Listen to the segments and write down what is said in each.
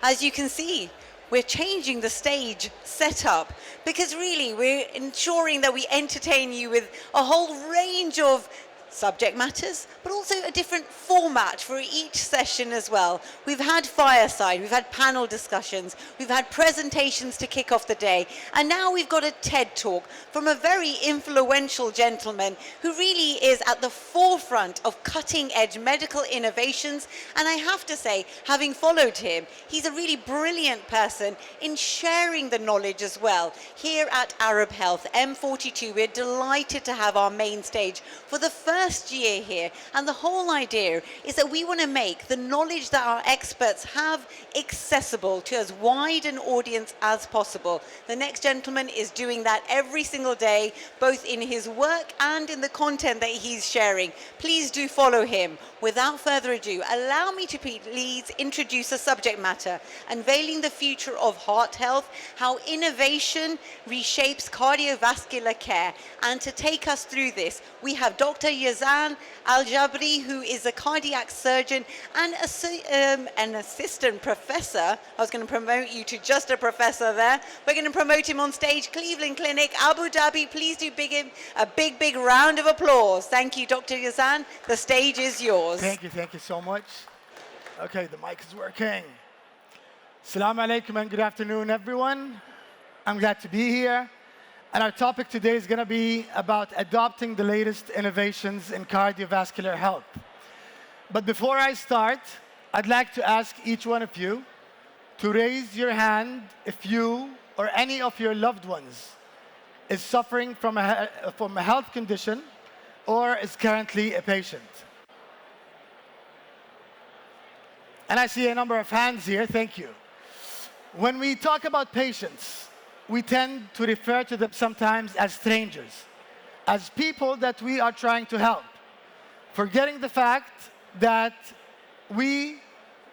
As you can see, we're changing the stage setup because really we're ensuring that we entertain you with a whole range of subject matters, but also a different format for each session as well. We've had fireside, we've had panel discussions, we've had presentations to kick off the day, and now we've got a TED Talk from a very influential gentleman who really is at the forefront of cutting-edge medical innovations, and I have to say, having followed him, he's a really brilliant person in sharing the knowledge as well. Here at Arab Health, M42, we're delighted to have our main stage for the first year here, and the whole idea is that we want to make the knowledge that our experts have accessible to as wide an audience as possible. The next gentleman is doing that every single day, both in his work and in the content that he's sharing. Please do follow him. Without further ado, allow me to please introduce a subject matter, unveiling the future of heart health, how innovation reshapes cardiovascular care. And to take us through this, we have Dr. Yazan Al-Jabri, who is a cardiac surgeon and an assistant professor. I was going to promote you to just a professor there. We're going to promote him on stage, Cleveland Clinic, Abu Dhabi. Please do a big round of applause. Thank you, Dr. Yazan. The stage is yours. Thank you so much. Okay, the mic is working. Assalamu alaikum and good afternoon, everyone. I'm glad to be here. And our topic today is going to be about adopting the latest innovations in cardiovascular health. But before I start, I'd like to ask each one of you to raise your hand if you or any of your loved ones is suffering from a health condition or is currently a patient. And I see a number of hands here, thank you. When we talk about patients, we tend to refer to them sometimes as strangers, as people that we are trying to help, forgetting the fact that we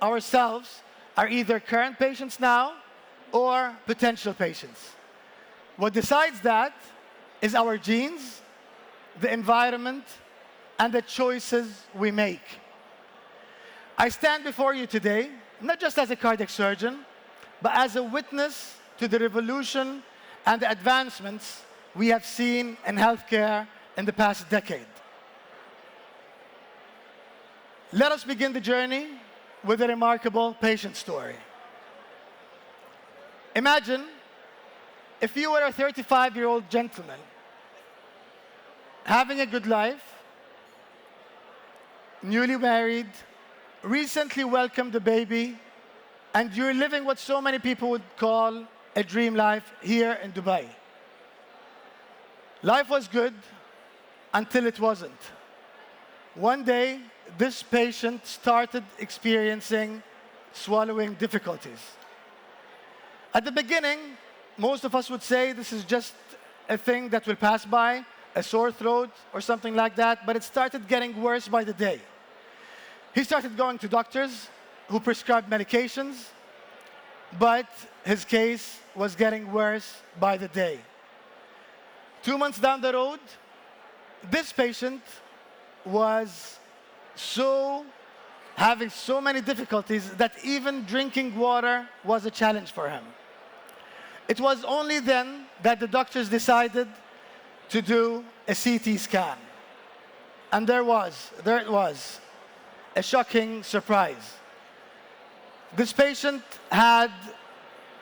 ourselves are either current patients now or potential patients. What decides that is our genes, the environment, and the choices we make. I stand before you today, not just as a cardiac surgeon, but as a witness to the revolution and the advancements we have seen in healthcare in the past decade. Let us begin the journey with a remarkable patient story. Imagine if you were a 35-year-old gentleman having a good life, newly married, recently welcomed a baby, and you're living what so many people would call a dream life here in Dubai. Life was good until it wasn't. One day, this patient started experiencing swallowing difficulties. At the beginning, most of us would say this is just a thing that will pass by, a sore throat or something like that, but it started getting worse by the day. He started going to doctors who prescribed medications, but his case was getting worse by the day. 2 months down the road, this patient was having so many difficulties that even drinking water was a challenge for him. It was only then that the doctors decided to do a CT scan. And there it was, a shocking surprise. This patient had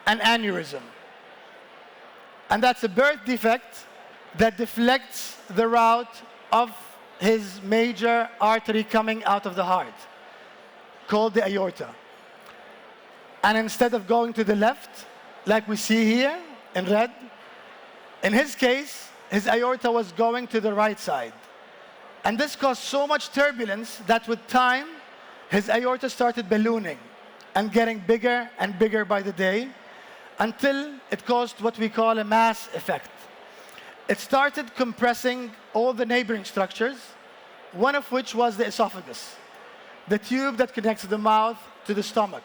an aneurysm. And that's a birth defect that deflects the route of his major artery coming out of the heart, called the aorta. And instead of going to the left, like we see here in red, in his case, his aorta was going to the right side. And this caused so much turbulence that with time, his aorta started ballooning and getting bigger and bigger by the day until it caused what we call a mass effect. It started compressing all the neighboring structures, one of which was the esophagus, the tube that connects the mouth to the stomach.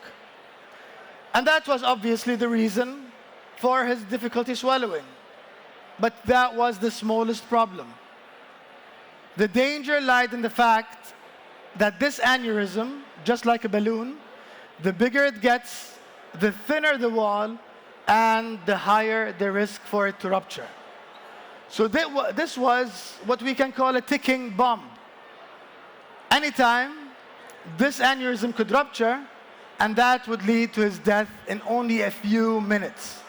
And that was obviously the reason for his difficulty swallowing. But that was the smallest problem. The danger lied in the fact that this aneurysm, just like a balloon, the bigger it gets, the thinner the wall and the higher the risk for it to rupture. So this was what we can call a ticking bomb. Anytime, this aneurysm could rupture, and that would lead to his death in only a few minutes.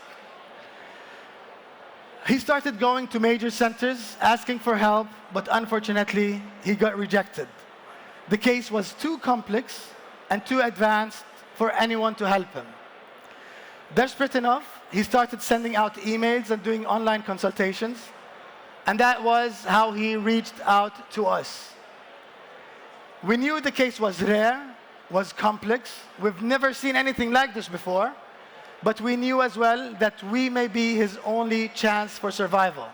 He started going to major centers, asking for help, but unfortunately, he got rejected. The case was too complex and too advanced for anyone to help him. Desperate enough, he started sending out emails and doing online consultations, and that was how he reached out to us. We knew the case was rare, was complex. We've never seen anything like this before, but we knew as well that we may be his only chance for survival.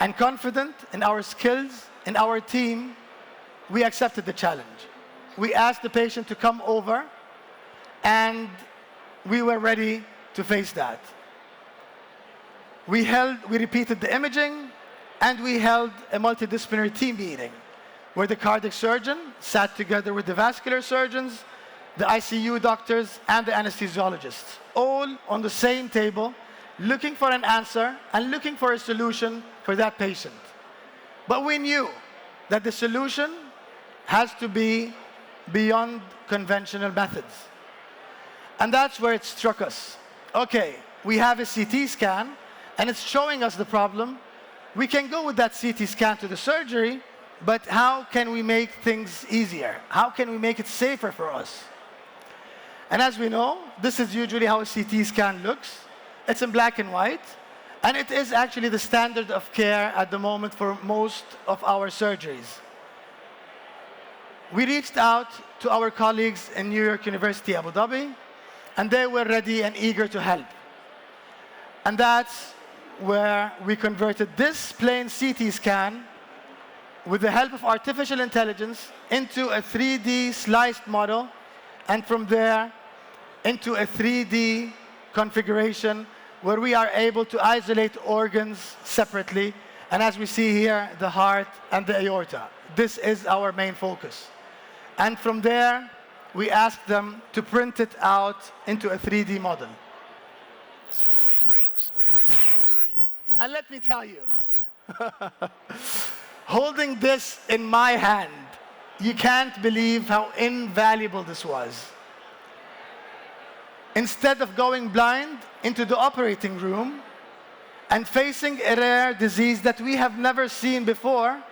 And confident in our skills, in our team, we accepted the challenge. We asked the patient to come over, and we were ready to face that. We repeated the imaging, and we held a multidisciplinary team meeting where the cardiac surgeon sat together with the vascular surgeons, the ICU doctors, and the anesthesiologists, all on the same table, looking for an answer and looking for a solution for that patient. But we knew that the solution has to be beyond conventional methods. And that's where it struck us. Okay, we have a CT scan, and it's showing us the problem. We can go with that CT scan to the surgery, but how can we make things easier? How can we make it safer for us? And as we know, this is usually how a CT scan looks. It's in black and white, and it is actually the standard of care at the moment for most of our surgeries. We reached out to our colleagues in New York University, Abu Dhabi, and they were ready and eager to help. And that's where we converted this plain CT scan with the help of artificial intelligence into a 3D sliced model, and from there into a 3D configuration where we are able to isolate organs separately. And as we see here, the heart and the aorta. This is our main focus. And from there, we asked them to print it out into a 3D model. And let me tell you, holding this in my hand, you can't believe how invaluable this was. Instead of going blind into the operating room and facing a rare disease that we have never seen before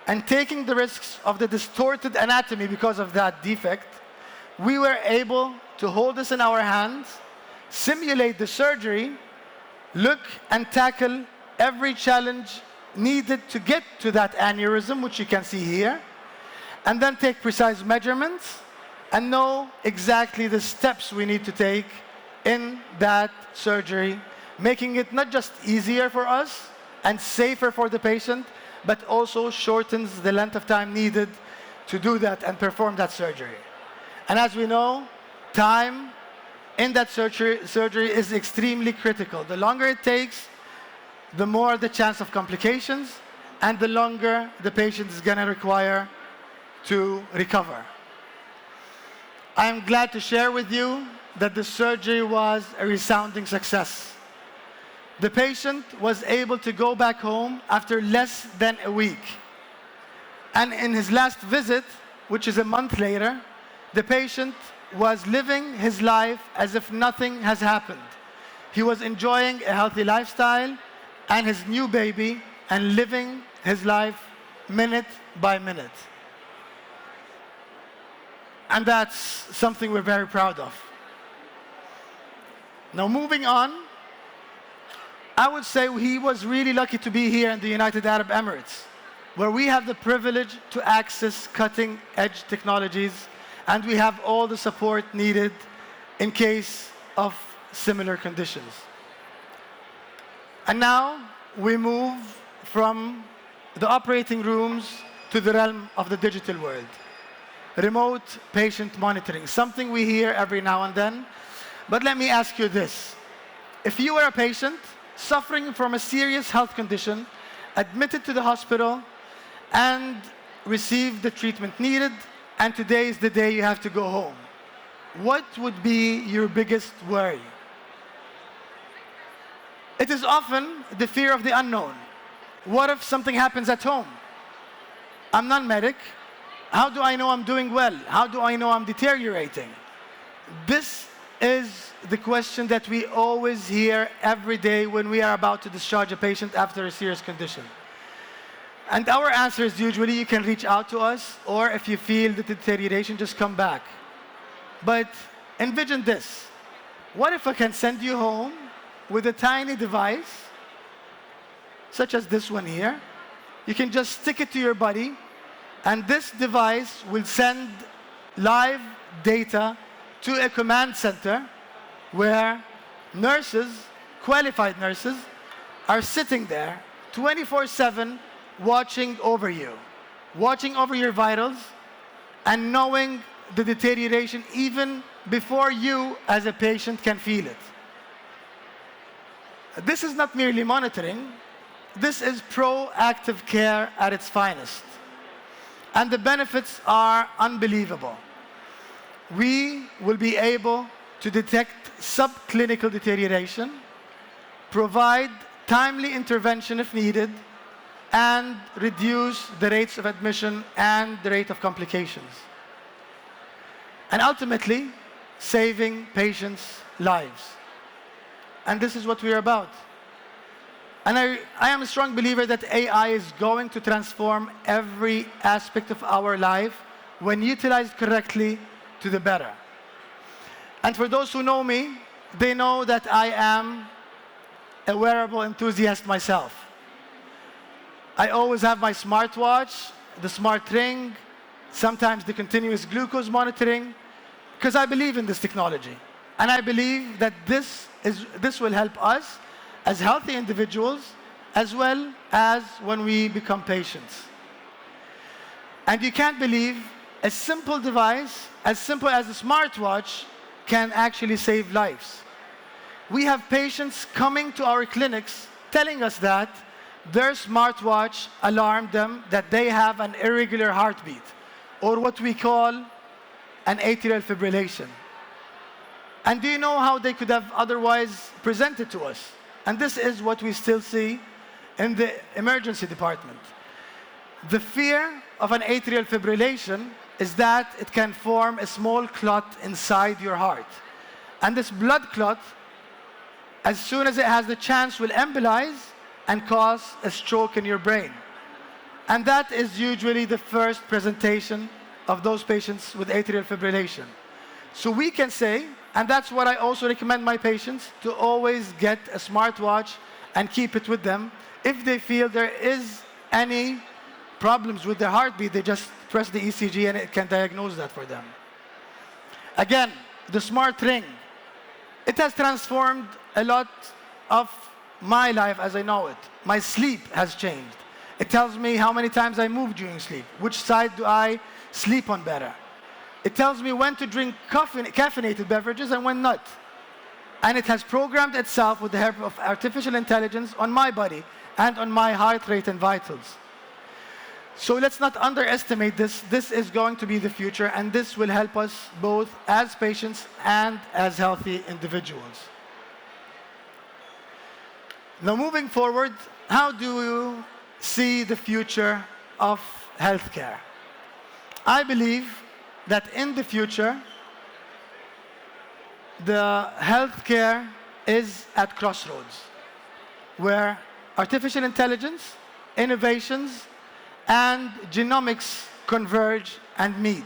and taking the risks of the distorted anatomy because of that defect, we were able to hold this in our hands, simulate the surgery, look and tackle every challenge needed to get to that aneurysm, which you can see here, and then take precise measurements and know exactly the steps we need to take in that surgery, making it not just easier for us and safer for the patient, but also shortens the length of time needed to do that and perform that surgery. And as we know, time in that surgery is extremely critical. The longer it takes, the more the chance of complications, and the longer the patient is going to require to recover. I'm glad to share with you that the surgery was a resounding success. The patient was able to go back home after less than a week. And in his last visit, which is a month later, the patient was living his life as if nothing has happened. He was enjoying a healthy lifestyle and his new baby and living his life minute by minute. And that's something we're very proud of. Now moving on, I would say he was really lucky to be here in the United Arab Emirates, where we have the privilege to access cutting-edge technologies, and we have all the support needed in case of similar conditions. And now we move from the operating rooms to the realm of the digital world. Remote patient monitoring, something we hear every now and then. But let me ask you this. If you were a patient suffering from a serious health condition, admitted to the hospital, and received the treatment needed, and today is the day you have to go home, what would be your biggest worry? It is often the fear of the unknown. What if something happens at home? I'm non-medic. How do I know I'm doing well? How do I know I'm deteriorating? This is the question that we always hear every day when we are about to discharge a patient after a serious condition. And our answer is usually you can reach out to us, or if you feel the deterioration, just come back. But envision this. What if I can send you home with a tiny device, such as this one here? You can just stick it to your body, and this device will send live data to a command center where nurses, qualified nurses, are sitting there 24/7 watching over you, watching over your vitals, and knowing the deterioration even before you as a patient can feel it. This is not merely monitoring, this is proactive care at its finest. And the benefits are unbelievable. We will be able to detect subclinical deterioration, provide timely intervention if needed, and reduce the rates of admission and the rate of complications. And ultimately, saving patients' lives. And this is what we're about. And I am a strong believer that AI is going to transform every aspect of our life when utilized correctly to the better. And for those who know me, they know that I am a wearable enthusiast myself. I always have my smartwatch, the smart ring, sometimes the continuous glucose monitoring, because I believe in this technology. And I believe that this will help us as healthy individuals, as well as when we become patients. And you can't believe a simple device, as simple as a smartwatch, can actually save lives. We have patients coming to our clinics telling us that their smartwatch alarmed them that they have an irregular heartbeat, or what we call an atrial fibrillation. And do you know how they could have otherwise presented to us? And this is what we still see in the emergency department. The fear of an atrial fibrillation is that it can form a small clot inside your heart. And this blood clot, as soon as it has the chance, will embolize and cause a stroke in your brain. And that is usually the first presentation of those patients with atrial fibrillation. So we can say, and that's what I also recommend my patients, to always get a smartwatch and keep it with them. If they feel there is any problems with their heartbeat, they just press the ECG and it can diagnose that for them. Again, the smart ring. It has transformed a lot of my life as I know it. My sleep has changed. It tells me how many times I move during sleep, which side do I sleep on better. It tells me when to drink caffeinated beverages and when not. And it has programmed itself with the help of artificial intelligence on my body and on my heart rate and vitals. So let's not underestimate this. This is going to be the future, and this will help us both as patients and as healthy individuals. Now, moving forward, how do you see the future of healthcare? I believe that in the future, the healthcare is at crossroads, where artificial intelligence, innovations, and genomics converge and meet.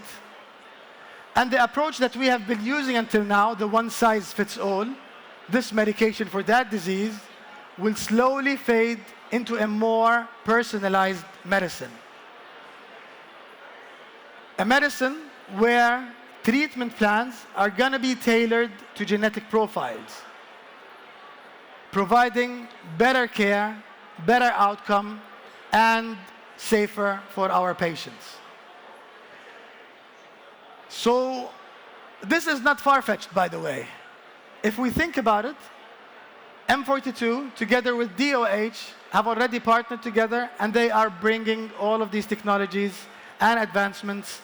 And the approach that we have been using until now, the one-size-fits-all, this medication for that disease, will slowly fade into a more personalized medicine. A medicine where treatment plans are going to be tailored to genetic profiles, providing better care, better outcome, and safer for our patients. So this is not far-fetched, by the way. If we think about it, M42, together with DOH, have already partnered together, and they are bringing all of these technologies and advancements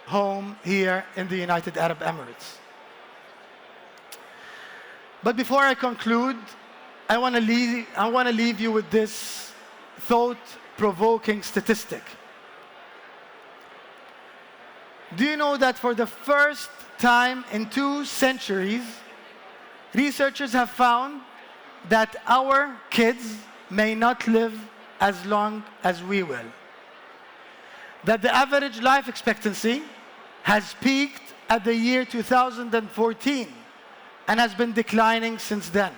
home here in the United Arab Emirates. But before I conclude, I want to leave you with this thought-provoking statistic. Do you know that for the first time in 2 centuries, researchers have found that our kids may not live as long as we will? That the average life expectancy has peaked at the year 2014 and has been declining since then.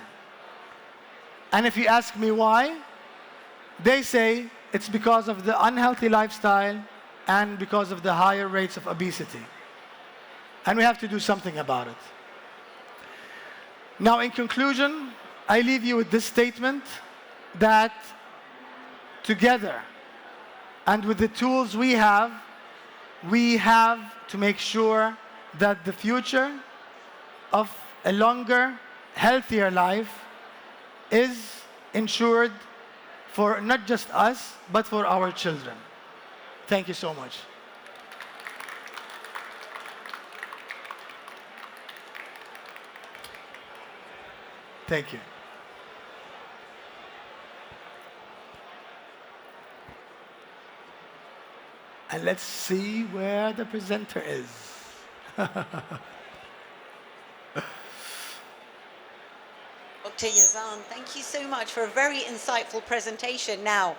And if you ask me why, they say it's because of the unhealthy lifestyle and because of the higher rates of obesity. And we have to do something about it. Now, in conclusion, I leave you with this statement that together and with the tools we have to make sure that the future of a longer, healthier life is ensured for not just us, but for our children. Thank you so much. Thank you. And let's see where the presenter is. Dr. Yazan, thank you so much for a very insightful presentation. Now,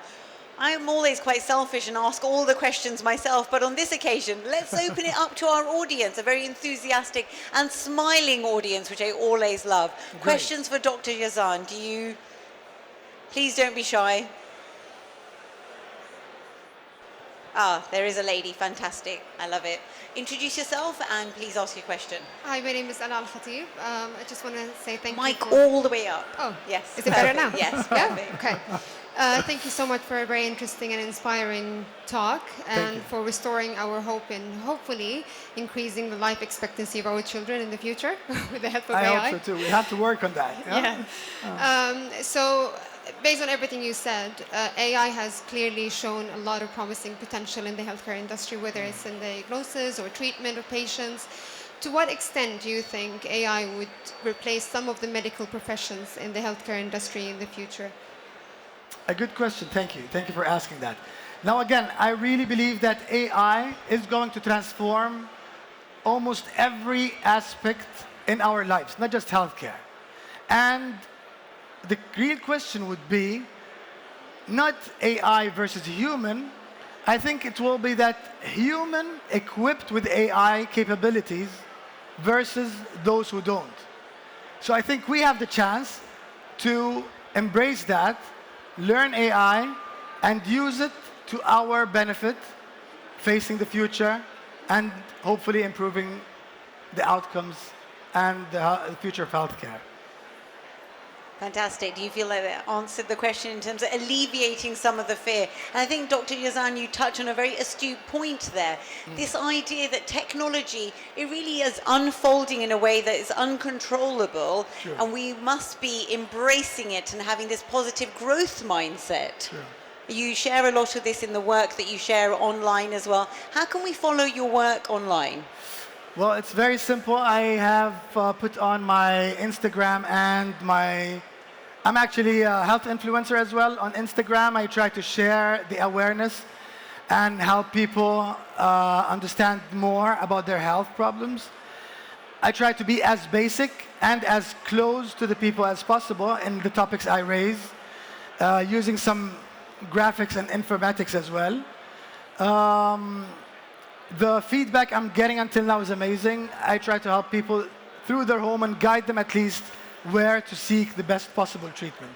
I'm always quite selfish and ask all the questions myself, but on this occasion, let's open it up to our audience, a very enthusiastic and smiling audience, which I always love. Great. Questions for Dr. Yazan. Please don't be shy. Ah, there is a lady. Fantastic. I love it. Introduce yourself and please ask your question. Hi, my name is Ala Al-Khatib. I just want to say thank you. Mic all the way up. Oh, yes. Is it better now? Yes. Yeah? Perfect. Okay. Thank you so much for a very interesting and inspiring talk and for restoring our hope and hopefully increasing the life expectancy of our children in the future with the help of AI. I hope so too. We have to work on that. So, based on everything you said, AI has clearly shown a lot of promising potential in the healthcare industry, whether it's in diagnosis or treatment of patients. To what extent do you think AI would replace some of the medical professions in the healthcare industry in the future? A good question. Thank you. Thank you for asking that. Now, again, I really believe that AI is going to transform almost every aspect in our lives, not just healthcare. And the real question would be not AI versus human. I think it will be that human equipped with AI capabilities versus those who don't. So I think we have the chance to embrace that, learn AI, and use it to our benefit, facing the future, and hopefully improving the outcomes and the future of healthcare. Fantastic. Do you feel like that answered the question in terms of alleviating some of the fear? And I think, Dr. Yazan, you touch on a very astute point there. This idea that technology, it really is unfolding in a way that is uncontrollable, Sure. and we must be embracing it and having this positive growth mindset. Sure. You share a lot of this in the work that you share online as well. How can we follow your work online? Well, it's very simple. I have put on my Instagram and I'm actually a health influencer as well. On Instagram, I try to share the awareness and help people understand more about their health problems. I try to be as basic and as close to the people as possible in the topics I raise, using some graphics and informatics as well. The feedback I'm getting until now is amazing. I try to help people through their home and guide them at least where to seek the best possible treatment.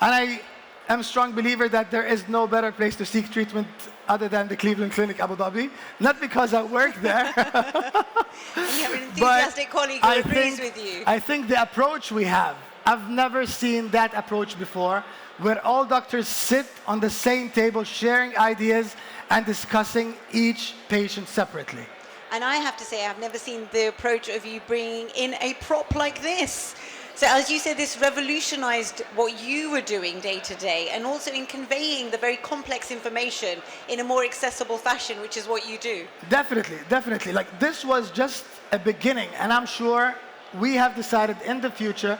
And I am a strong believer that there is no better place to seek treatment other than the Cleveland Clinic, Abu Dhabi. Not because I work there. And you have an enthusiastic colleague who agrees with you. I think the approach we have, I've never seen that approach before, where all doctors sit on the same table sharing ideas and discussing each patient separately. And I have to say, I've never seen the approach of you bringing in a prop like this. So as you said, this revolutionized what you were doing day to day, and also in conveying the very complex information in a more accessible fashion, which is what you do. Definitely, definitely. Like, this was just a beginning, and I'm sure we have decided in the future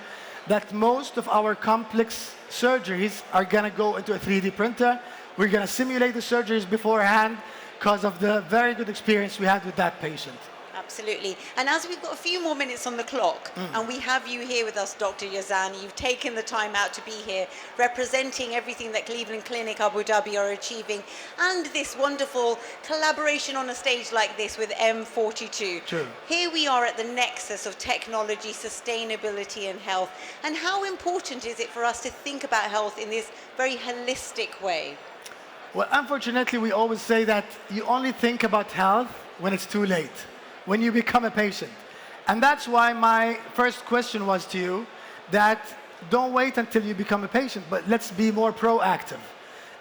that most of our complex surgeries are going to go into a 3D printer. We're going to simulate the surgeries beforehand because of the very good experience we had with that patient. Absolutely. And as we've got a few more minutes on the clock, and we have you here with us, Dr. Yazan, you've taken the time out to be here, representing everything that Cleveland Clinic Abu Dhabi are achieving, and this wonderful collaboration on a stage like this with M42. True. Here we are at the nexus of technology, sustainability, and health. And how important is it for us to think about health in this very holistic way? Well, unfortunately, we always say that you only think about health when it's too late, when you become a patient. And that's why my first question was to you that don't wait until you become a patient, but let's be more proactive.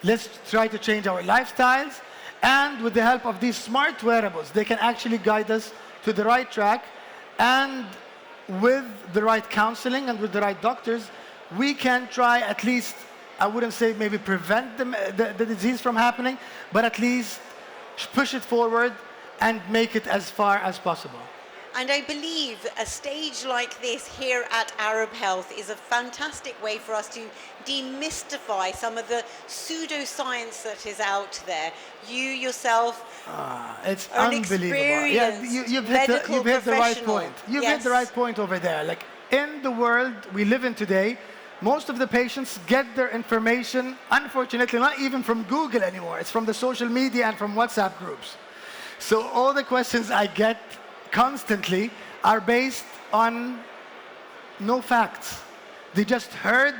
Let's try to change our lifestyles, and with the help of these smart wearables, they can actually guide us to the right track, and with the right counseling and with the right doctors, we can try at least, I wouldn't say maybe prevent the disease from happening, but at least push it forward and make it as far as possible. And I believe a stage like this here at Arab Health is a fantastic way for us to demystify some of the pseudoscience that is out there. You yourself It's are an unbelievable. experienced You've medical hit the right professional. point. You've hit Yes. the right point over there. Like in the world we live in today, most of the patients get their information, unfortunately, not even from Google anymore. It's from the social media and from WhatsApp groups. So all the questions I get constantly are based on no facts. They just heard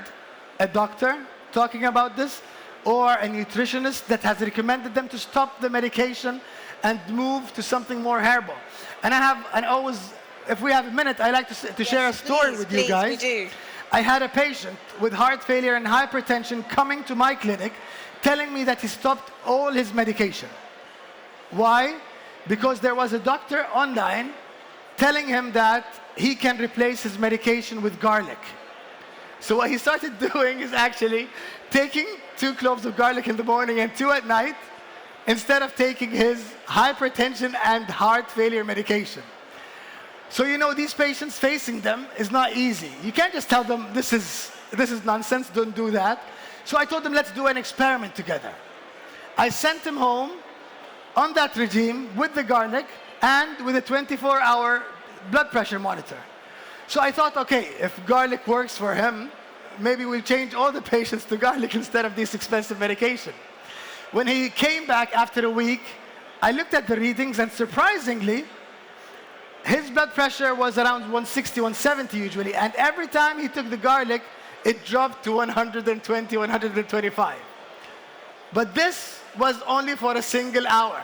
a doctor talking about this or a nutritionist that has recommended them to stop the medication and move to something more herbal. And always, if we have a minute, I like to share a story with you guys. We do. I had a patient with heart failure and hypertension coming to my clinic telling me that he stopped all his medication. Why? Because there was a doctor online telling him that he can replace his medication with garlic. So what he started doing is actually taking 2 cloves of garlic in the morning and 2 at night instead of taking his hypertension and heart failure medication. So you know, these patients, facing them is not easy. You can't just tell them this is nonsense, don't do that. So I told them, let's do an experiment together. I sent him home on that regime with the garlic and with a 24-hour blood pressure monitor. So I thought, okay, if garlic works for him, maybe we'll change all the patients to garlic instead of this expensive medication. When he came back after a week, I looked at the readings, and surprisingly, his blood pressure was around 160, 170 usually, and every time he took the garlic, it dropped to 120, 125. But this was only for a single hour.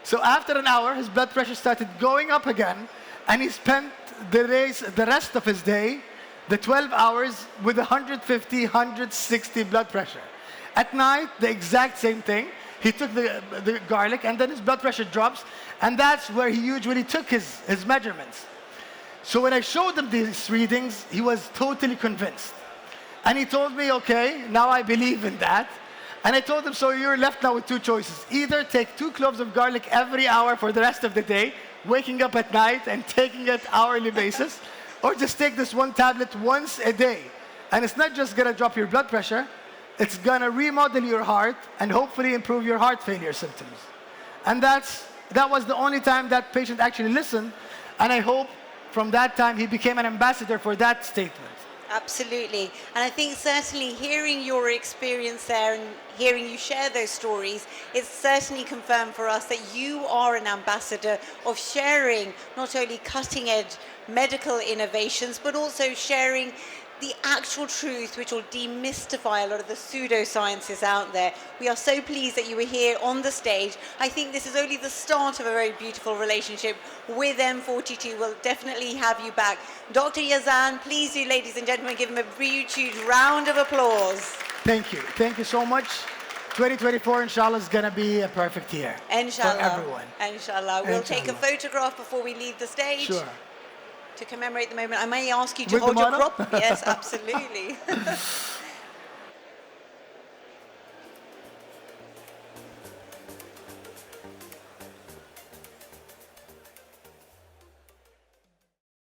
So after an hour, his blood pressure started going up again, and he spent the rest of his day, the 12 hours, with 150, 160 blood pressure. At night, the exact same thing. He took the garlic, and then his blood pressure drops, and that's where he usually took his measurements. So when I showed him these readings, he was totally convinced. And he told me, okay, now I believe in that. And I told him, so you're left now with 2 choices. Either take 2 cloves of garlic every hour for the rest of the day, waking up at night and taking it hourly basis, or just take this 1 tablet once a day. And it's not just gonna drop your blood pressure, it's gonna remodel your heart and hopefully improve your heart failure symptoms. And that was the only time that patient actually listened, and I hope from that time he became an ambassador for that statement. Absolutely. And I think certainly hearing your experience there and hearing you share those stories, it's certainly confirmed for us that you are an ambassador of sharing not only cutting edge medical innovations, but also sharing the actual truth, which will demystify a lot of the pseudosciences out there. We are so pleased that you were here on the stage. I think this is only the start of a very beautiful relationship with M42. We'll definitely have you back. Dr. Yazan, please do, ladies and gentlemen, give him a huge round of applause. Thank you. Thank you so much. 2024, inshallah, is going to be a perfect year Inshallah. for everyone. Inshallah. We'll take a Inshallah. photograph before we leave the stage. Sure. To commemorate the moment. I may ask you to With the hold your model? crop. Yes, absolutely.